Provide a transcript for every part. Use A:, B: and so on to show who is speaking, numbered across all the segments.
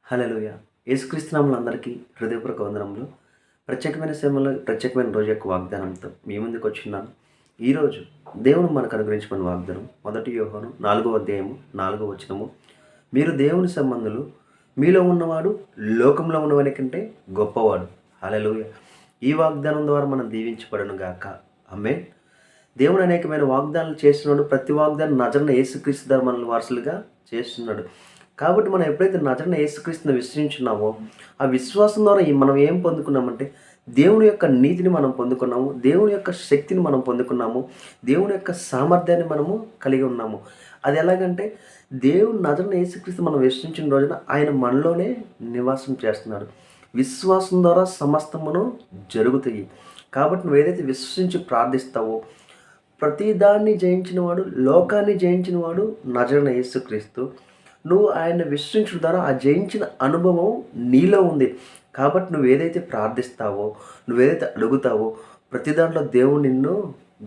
A: హల్లెలూయా. యేసుక్రీస్తు నామములో అందరికీ హృదయపూర్వక వందనములు. ప్రత్యేకమైన సమయంలో ప్రత్యేకమైన రోజు యొక్క వాగ్దానంతో మీ ముందుకు వచ్చున్నాను. ఈరోజు దేవుడు మనకు అనుగ్రహించిన వాగ్దానం 1 యోహాను 4వ అధ్యాయము 4వ వచనము. మీరు దేవుని సంబంధులు, మీలో ఉన్నవాడు లోకంలో ఉన్నవాని కంటే గొప్పవాడు. హల్లెలూయా. ఈ వాగ్దానం ద్వారా మనం దీవించబడును గాక. ఆమేన్. దేవుడు అనేకమైన వాగ్దానాలు చేస్తున్నాడు. ప్రతి వాగ్దానం నజరుడైన యేసుక్రీస్తు ద్వారా మనల్ని వారసులుగా చేస్తున్నాడు. కాబట్టి మనం ఎప్పుడైతే నజరుడైన యేసుక్రీస్తుని విశ్వసించున్నామో, ఆ విశ్వాసం ద్వారా మనం ఏం పొందుకున్నామంటే దేవుని యొక్క నీతిని మనం పొందుకున్నాము, దేవుని యొక్క శక్తిని మనం పొందుకున్నాము, దేవుని యొక్క సామర్థ్యాన్ని మనము కలిగి ఉన్నాము. అది ఎలాగంటే దేవుడు నజరుడైన యేసుక్రీస్తు మనం విశ్వసించిన రోజున ఆయన మనలోనే నివాసం చేస్తున్నాడు. విశ్వాసం ద్వారా సమస్తమును జరుగుతాయి. కాబట్టి నువ్వు ఏదైతే విశ్వసించి ప్రార్థిస్తావో, ప్రతిదాన్ని జయించిన వాడు, లోకాన్ని జయించిన వాడు నజరుడైన యేసుక్రీస్తు. నువ్వు ఆయన్ని విశ్వసించడం ద్వారా ఆ జయించిన అనుభవం నీలో ఉంది. కాబట్టి నువ్వు ఏదైతే ప్రార్థిస్తావో, నువ్వేదైతే అడుగుతావో, ప్రతి దాంట్లో దేవుడు నిన్ను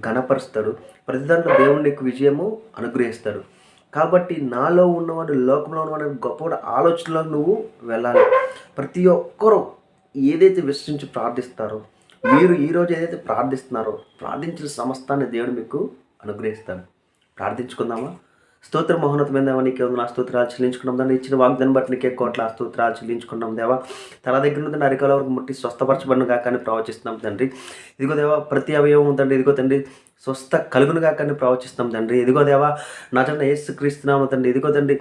A: ఘనపరుస్తాడు. ప్రతి దాంట్లో దేవుడు నీకు విజయము అనుగ్రహిస్తాడు. కాబట్టి నాలో ఉన్నవాడు లోకంలో ఉన్నవాడు గొప్పవాడు ఆలోచనలో నువ్వు వెళ్ళాలి. ప్రతి ఒక్కరూ ఏదైతే విశ్వసించి ప్రార్థిస్తారో, మీరు ఈరోజు ఏదైతే ప్రార్థిస్తున్నారో, ప్రార్థించిన సమస్తాన్ని దేవుడు మీకు అనుగ్రహిస్తాడు. ప్రార్థించుకుందామా? స్తోత్ర మహోన్నతమైన దేవా, నీకే ఉంది నా స్తోత్రాలు చెల్లించుకున్నాం. దాన్ని ఇచ్చిన వాగ్దాన్ని బట్టి నీకే కోట్ల స్తోత్రాలు చెల్లించుకున్నాం దేవా. తల దగ్గర నుండి అరికాల వరకు ముట్టి స్వస్థపరచబడిన కాకని ప్రవచిస్తున్నాం తండ్రి. ఇదిగో దేవా, ప్రతి అవయవం తండ్రి, ఇదిగో తండ్రి స్వస్థ కలుగును కాకని ప్రవచిస్తున్నాం తండ్రి. ఇదిగో దేవా, నజరుడైన యేసుక్రీస్తునామమున తండ్రి, ఇదిగో తండ్రి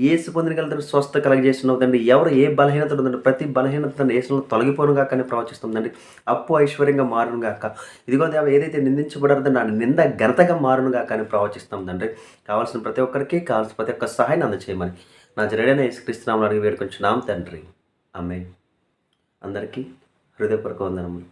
A: యేసు పొందినగల స్వస్థ కలగజేస్తున్నావు తండ్రి. ఎవరు ఏ బలహీనత ఉందండి, ప్రతి బలహీనత తండ్రి యేసులో తొలగిపోను గాక అని ప్రవచిస్తుంది తండ్రి. అప్పు ఐశ్వర్యంగా మారును గాక. ఇదిగో దేవ, ఏదైతే నిందించబడారో నా నింద ఘనతగా మారును గాక అని ప్రవచిస్తాం తండ్రి. కావాల్సిన ప్రతి ఒక్కరికి కావాల్సిన ప్రతి ఒక్క సహాయాన్ని అందచేయమని నా జరుడైన యేసుక్రీస్తునామమున అడిగి వేడుకొంచున్నాం తండ్రి. ఆమేన్. అందరికీ హృదయపూర్వక వందనములు.